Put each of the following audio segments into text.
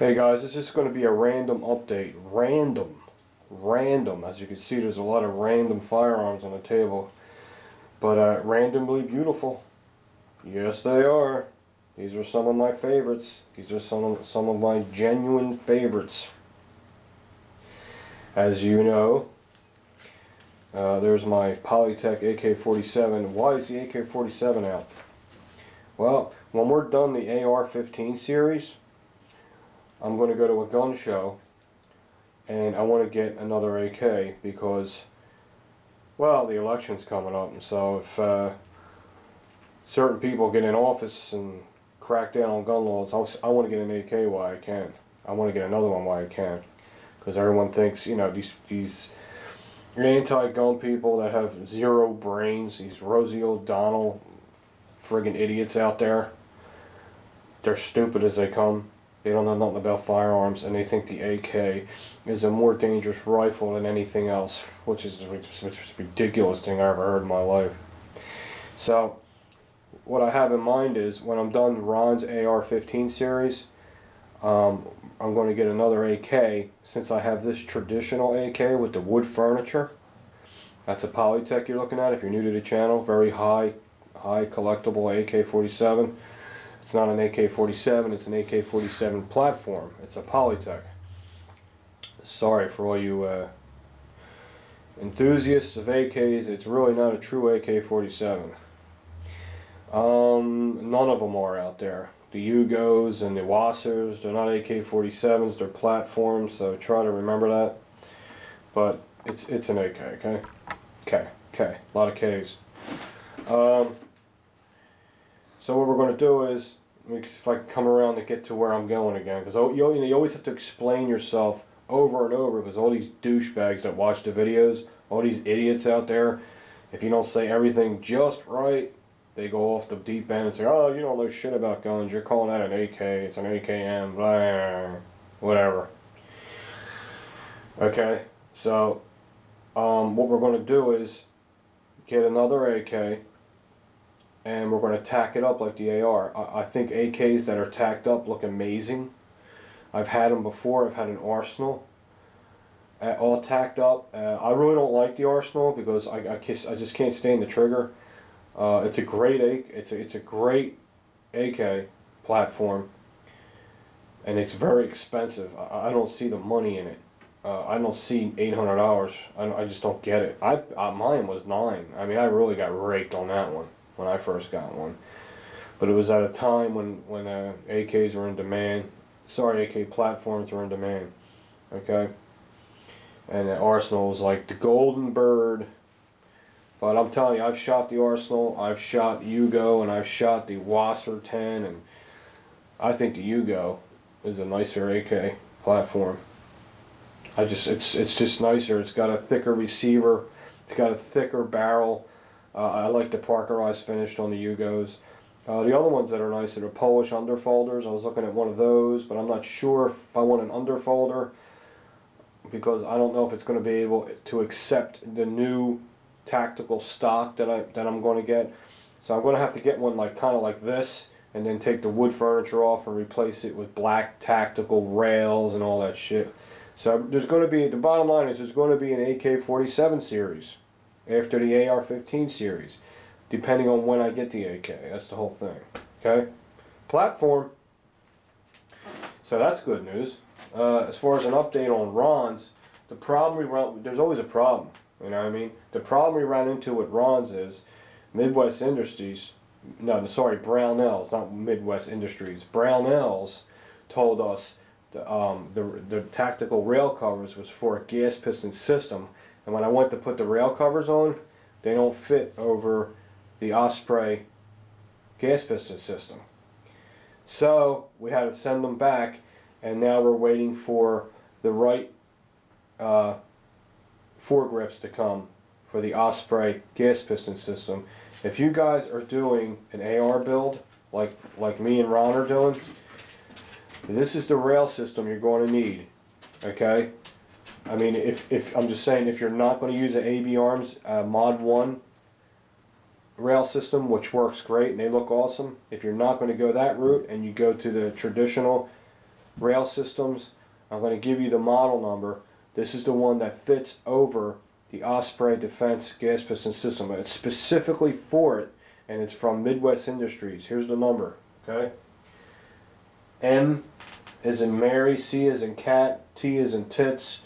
Hey guys, it's just going to be a random update. Random. As you can see, there's a lot of random firearms on the table. But randomly beautiful. Yes, they are. These are some of my favorites. These are some of my genuine favorites. As you know, there's my Polytech AK-47. Why is the AK-47 out? Well, when we're done the AR-15 series, I'm going to go to a gun show and I want to get another AK because, well, the election's coming up, and so if certain people get in office and crack down on gun laws, I want to get an AK while I can. I want to get another one while I can, because everyone thinks, you know, these anti-gun people that have zero brains, these Rosie O'Donnell friggin' idiots out there, they're stupid as they come. They don't know nothing about firearms, and they think the AK is a more dangerous rifle than anything else, which is the ridiculous thing I ever heard in my life. So, what I have in mind is, when I'm done Ron's AR-15 series, I'm going to get another AK, since I have this traditional AK with the wood furniture. That's a Polytech you're looking at if you're new to the channel. Very high collectible AK-47. It's not an AK-47, it's an AK-47 platform. It's a Polytech. Sorry for all you enthusiasts of AKs, it's really not a true AK-47. None of them are out there. The Yugos and the Wassers, they're not AK-47s, they're platforms, so try to remember that. But it's an AK, okay? Okay, a lot of Ks. So what we're going to do is, if I can come around to get to where I'm going again, because you always have to explain yourself over and over, because all these douchebags that watch the videos, all these idiots out there, if you don't say everything just right, they go off the deep end and say, oh, you don't know shit about guns, you're calling that an AK, it's an AKM, blah, whatever. Okay, so what we're going to do is get another AK, and we're going to tack it up like the AR. I think AKs that are tacked up look amazing. I've had them before. I've had an Arsenal all tacked up. I really don't like the Arsenal because I just can't stand the trigger. It's a great it's a great AK platform, and it's very expensive. I don't see the money in it. I don't see $800. I just don't get it. Mine was $9. I mean, I really got raked on that one when I first got one, but it was at a time when AKs were in demand. Sorry, AK platforms were in demand. Okay, and the Arsenal was like the golden bird. But I'm telling you, I've shot the Arsenal, I've shot Yugo, and I've shot the Wasser 10, and I think the Yugo is a nicer AK platform. It's just nicer. It's got a thicker receiver. It's got a thicker barrel. I like the Parkerized finished on the Yugos. The other ones that are nice are the Polish underfolders. I was looking at one of those, but I'm not sure if I want an underfolder, because I don't know if it's going to be able to accept the new tactical stock that I'm going to get. So I'm going to have to get one kind of like this, and then take the wood furniture off and replace it with black tactical rails and all that shit. So there's going to be, the bottom line is, there's going to be an AK-47 series after the AR-15 series, depending on when I get the AK. That's the whole thing. Okay? Platform. So that's good news. As far as an update on Ron's, the problem there's always a problem. You know what I mean? The problem we ran into with Ron's is Midwest Industries, Brownells, not Midwest Industries. Brownells told us the tactical rail covers was for a gas piston system, and when I went to put the rail covers on, they don't fit over the Osprey gas piston system. So we had to send them back, and now we're waiting for the right foregrips to come for the Osprey gas piston system. If you guys are doing an AR build like me and Ron are doing, this is the rail system you're going to need. Okay? I mean, if I'm just saying, if you're not going to use an AB Arms Mod 1 rail system, which works great and they look awesome, if you're not going to go that route and you go to the traditional rail systems. I'm going to give you the model number. This is the one that fits over the Osprey Defense gas piston system. But it's specifically for it, and it's from Midwest Industries. Here's the number, okay? M is in Mary, C is in cat, T is in tits,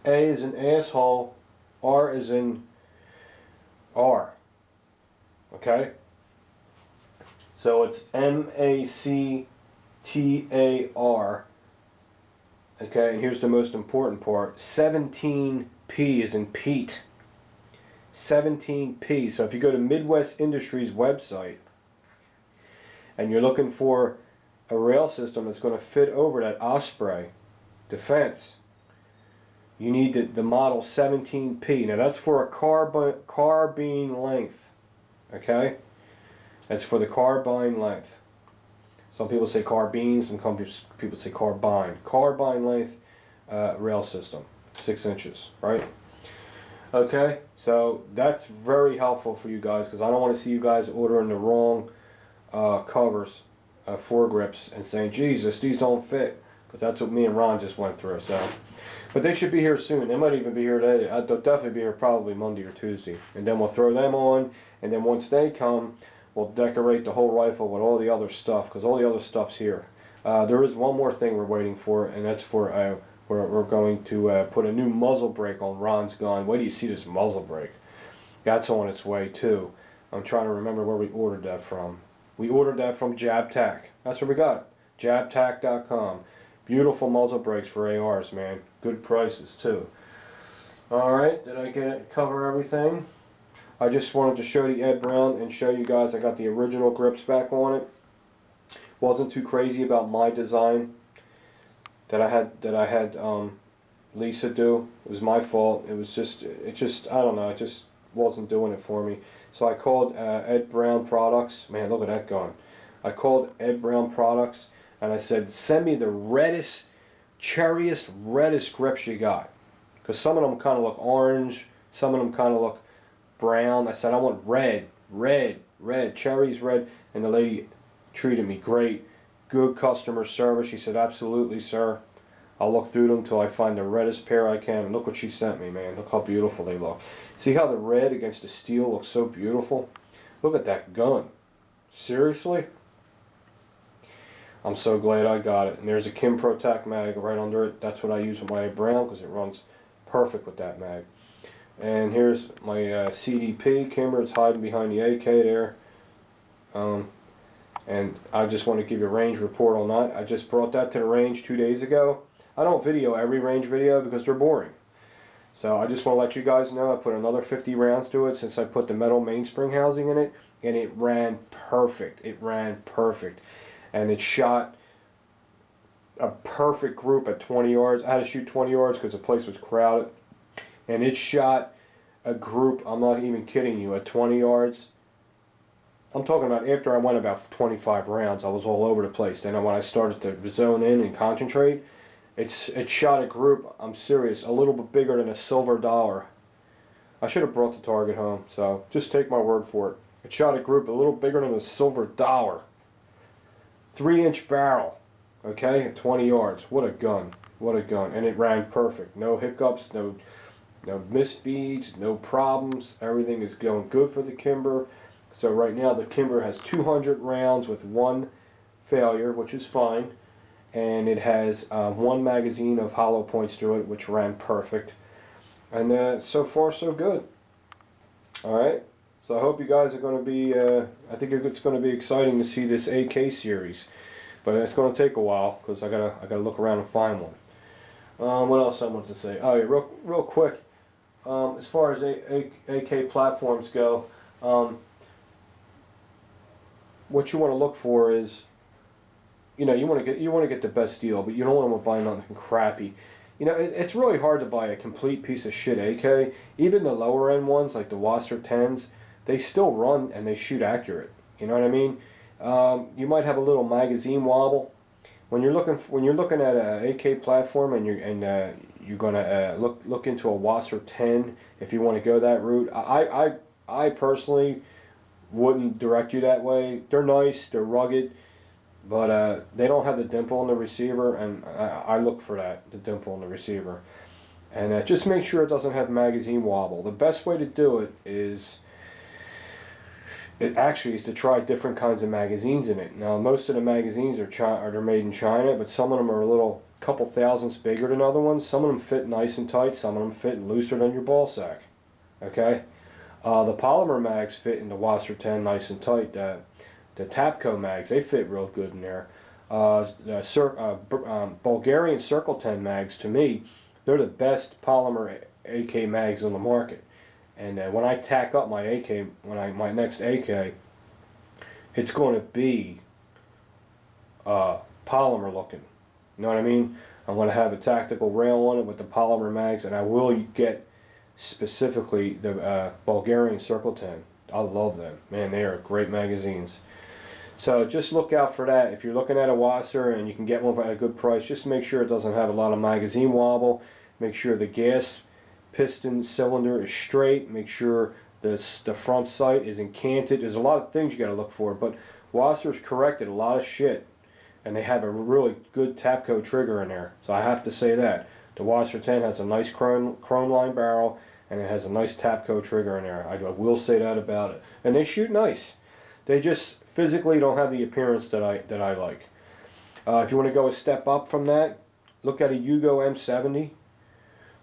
A is in asshole, R is in R. Okay? So it's MACTAR. Okay, and here's the most important part. 17P is in Pete. 17P. So if you go to Midwest Industries website and you're looking for a rail system that's going to fit over that Osprey Defense, you need the model 17P. Now that's for a carbine length. Okay? That's for the carbine length. Some people say carbine, some people say carbine. Carbine length rail system, 6 inches, right? Okay, so that's very helpful for you guys, because I don't want to see you guys ordering the wrong covers, foregrips, and saying, Jesus, these don't fit, because that's what me and Ron just went through. So, but they should be here soon. They might even be here today. They'll definitely be here probably Monday or Tuesday, and then we'll throw them on, and then once they come, we'll decorate the whole rifle with all the other stuff, because all the other stuff's here. There is one more thing we're waiting for, and that's for we're going to put a new muzzle brake on Ron's gun. Wait till you see this muzzle brake. That's on its way too. I'm trying to remember where we ordered that from. We ordered that from JabTac. That's where we got it. JabTac.com. Beautiful muzzle brakes for ARs, man. Good prices too. Alright, did I cover everything? I just wanted to show the Ed Brown and show you guys I got the original grips back on it. Wasn't too crazy about my design that I had Lisa do. It was my fault. It just I don't know, it just wasn't doing it for me. So I called Ed Brown Products. Man, look at that gun. I called Ed Brown Products and I said, send me the reddest, cherriest, reddest grips you got. Because some of them kind of look orange, some of them kind of look brown. I said, I want red, cherries red. And the lady treated me great. Good customer service. She said, absolutely, sir. I'll look through them until I find the reddest pair I can. And look what she sent me, man. Look how beautiful they look. See how the red against the steel looks so beautiful? Look at that gun. Seriously? I'm so glad I got it. And there's a Kim Protect mag right under it. That's what I use with my Brown, because it runs perfect with that mag. And here's my CDP Kimber. It's hiding behind the AK there. And I just want to give you a range report on that. I just brought that to the range 2 days ago. I don't video every range video because they're boring. So I just want to let you guys know I put another 50 rounds to it since I put the metal mainspring housing in it. And it ran perfect. It ran perfect. And it shot a perfect group at 20 yards. I had to shoot 20 yards because the place was crowded. And it shot a group, I'm not even kidding you, at 20 yards. I'm talking about after I went about 25 rounds, I was all over the place. Then when I started to zone in and concentrate, it shot a group, I'm serious, a little bit bigger than a silver dollar. I should have brought the target home, so just take my word for it. It shot a group a little bigger than a silver dollar. 3-inch barrel, okay, at 20 yards. What a gun. What a gun. And it ran perfect. No hiccups, no misfeeds, no problems. Everything is going good for the Kimber. So right now the Kimber has 200 rounds with 1 failure, which is fine. And it has 1 magazine of hollow points through it, which ran perfect. And so far so good. Alright, so I hope you guys are going to be, I think it's going to be exciting to see this AK series. But it's going to take a while, because I gotta look around and find one. What else I wanted to say? Oh yeah, real quick. As far as AK platforms go, what you want to look for is, you want to get the best deal, but you don't want to buy nothing crappy. It's really hard to buy a complete piece of shit AK. Even the lower end ones, like the Wasser 10s, they still run and they shoot accurate. You know what I mean? You might have a little magazine wobble. When you're looking at a AK platform and you're gonna look into a Wasser 10 if you want to go that route. I personally wouldn't direct you that way. They're nice, they're rugged, but they don't have the dimple in the receiver, and I look for that, the dimple in the receiver. And just make sure it doesn't have magazine wobble. The best way to do it is, it actually is to try different kinds of magazines in it. Now, most of the magazines they're made in China, but some of them are a little couple thousandths bigger than other ones. Some of them fit nice and tight. Some of them fit looser than your ball sack. Okay, the polymer mags fit in the Wasser 10 nice and tight. The Tapco mags, they fit real good in there. Bulgarian Circle 10 mags, to me, they're the best polymer AK mags on the market. And when I tack up my AK, my next AK, it's going to be polymer looking. You know what I mean? I'm going to have a tactical rail on it with the polymer mags, and I will get specifically the Bulgarian Circle 10. I love them. Man, they are great magazines. So just look out for that. If you're looking at a Wasser and you can get one at a good price, just make sure it doesn't have a lot of magazine wobble. Make sure the gas piston cylinder is straight. Make sure the front sight isn't canted. There's a lot of things you got to look for, but Wasser's corrected a lot of shit, and they have a really good Tapco trigger in there. So I have to say that the Wasser 10 has a nice chrome line barrel, and it has a nice Tapco trigger in there. I will say that about it. And they shoot nice. They just physically don't have the appearance that I like. If you want to go a step up from that, look at a Yugo M70.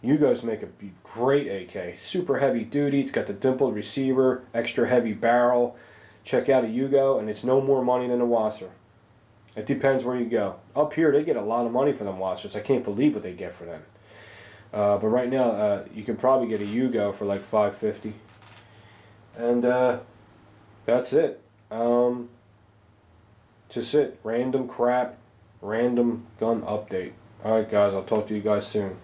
Yugos make a great AK. Super heavy duty. It's got the dimpled receiver, extra heavy barrel. Check out a Yugo, and it's no more money than a Wasser. It depends where you go. Up here, they get a lot of money for them Wassers. I can't believe what they get for them. But right now, you can probably get a Yugo for like $550. And that's it. Just it. Random crap. Random gun update. Alright guys, I'll talk to you guys soon.